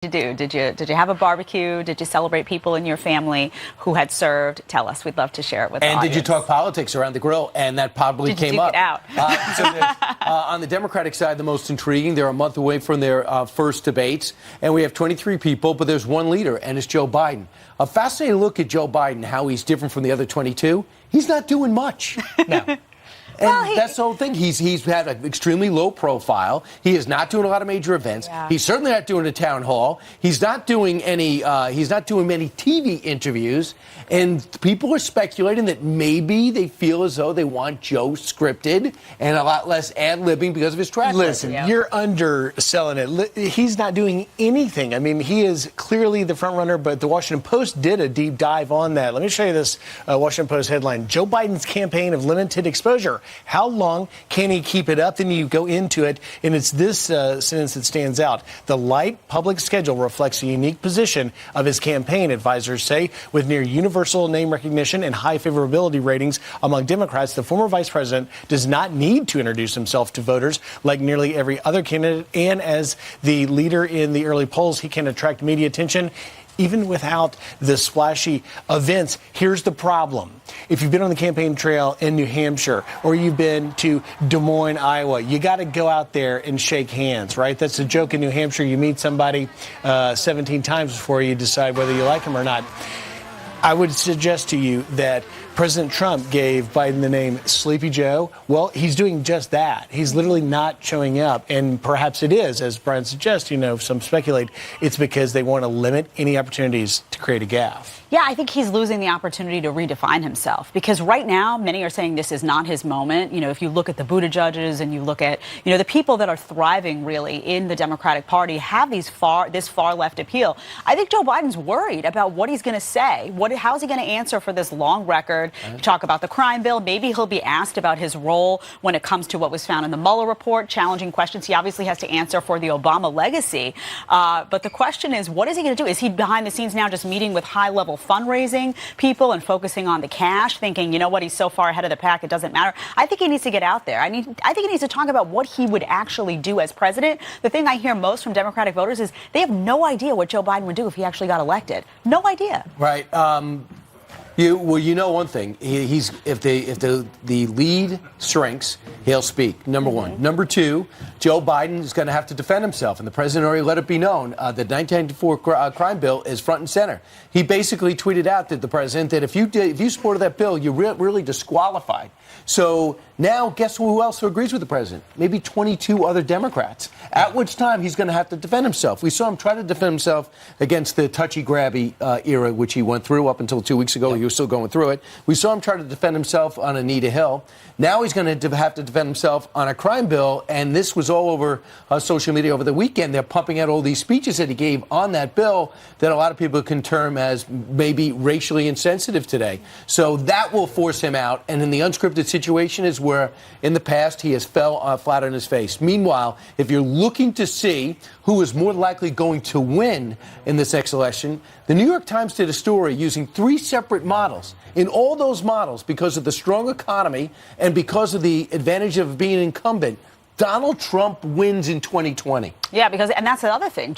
Did you have a barbecue? Did you celebrate people in your family who had served? Tell us. We'd love to share it with us. And did you talk politics around the grill? And that probably came up. On the Democratic side, the most intriguing, they're a month away from their first debates, and we have 23 people, but there's one leader, and it's Joe Biden. A fascinating look at Joe Biden, how he's different from the other 22. He's not doing much. No. And that's the whole thing. He's had an extremely low profile. He is not doing a lot of major events. Yeah. He's certainly not doing a town hall. He's not doing any. He's not doing many TV interviews. And people are speculating that maybe they feel as though they want Joe scripted and a lot less ad-libbing because of his track record. Listen, you're underselling it. He's not doing anything. I mean, he is clearly the front runner, but the Washington Post did a deep dive on that. Let me show you this Washington Post headline: Joe Biden's campaign of limited exposure. How long can he keep it up? Then you go into it, and it's this sentence that stands out. The light public schedule reflects the unique position of his campaign, advisors say. With near universal name recognition and high favorability ratings among Democrats, the former vice president does not need to introduce himself to voters like nearly every other candidate. And as the leader in the early polls, he can attract media attention even without the splashy events. Here's the problem. If you've been on the campaign trail in New Hampshire or you've been to Des Moines, Iowa, you got to go out there and shake hands, right? That's a joke in New Hampshire. You meet somebody 17 times before you decide whether you like them or not. I would suggest to you that President Trump gave Biden the name Sleepy Joe. Well, he's doing just that. He's literally not showing up. And perhaps it is, as Brian suggests, some speculate, it's because they want to limit any opportunities to create a gaffe. Yeah, I think he's losing the opportunity to redefine himself, because right now many are saying this is not his moment. If you look at the Buttigieg's and you look at, the people that are thriving really in the Democratic Party have this far left appeal. I think Joe Biden's worried about what he's going to say. How's he going to answer for this long record? You talk about the crime bill. Maybe he'll be asked about his role when it comes to what was found in the Mueller report, challenging questions. He obviously has to answer for the Obama legacy. But the question is, what is he going to do? Is he behind the scenes now just meeting with high-level fundraising people and focusing on the cash, thinking, he's so far ahead of the pack, it doesn't matter? I think he needs to get out there. I think he needs to talk about what he would actually do as president. The thing I hear most from Democratic voters is they have no idea what Joe Biden would do if he actually got elected. No idea. Right. One thing. If the lead shrinks, he'll speak. Number one. Number two, Joe Biden is going to have to defend himself, and the president already let it be known. The 1994 crime bill is front and center. He basically tweeted out that the president that if you supported that bill, you're really disqualified. So now, guess who else agrees with the president? Maybe 22 other Democrats. At which time he's going to have to defend himself. We saw him try to defend himself against the touchy-grabby era, which he went through up until 2 weeks ago. He was still going through it. We saw him try to defend himself on Anita Hill. Now he's going to have to defend himself on a crime bill, and this was all over social media over the weekend. They're pumping out all these speeches that he gave on that bill that a lot of people can term as maybe racially insensitive today. So that will force him out, and in the unscripted situation is where in the past he has fell flat on his face. Meanwhile, if you're looking to see who is more likely going to win in this next election, the New York Times did a story using 3 separate models. In all those models, because of the strong economy and because of the advantage of being an incumbent, Donald Trump wins in 2020. Yeah, and that's the other thing.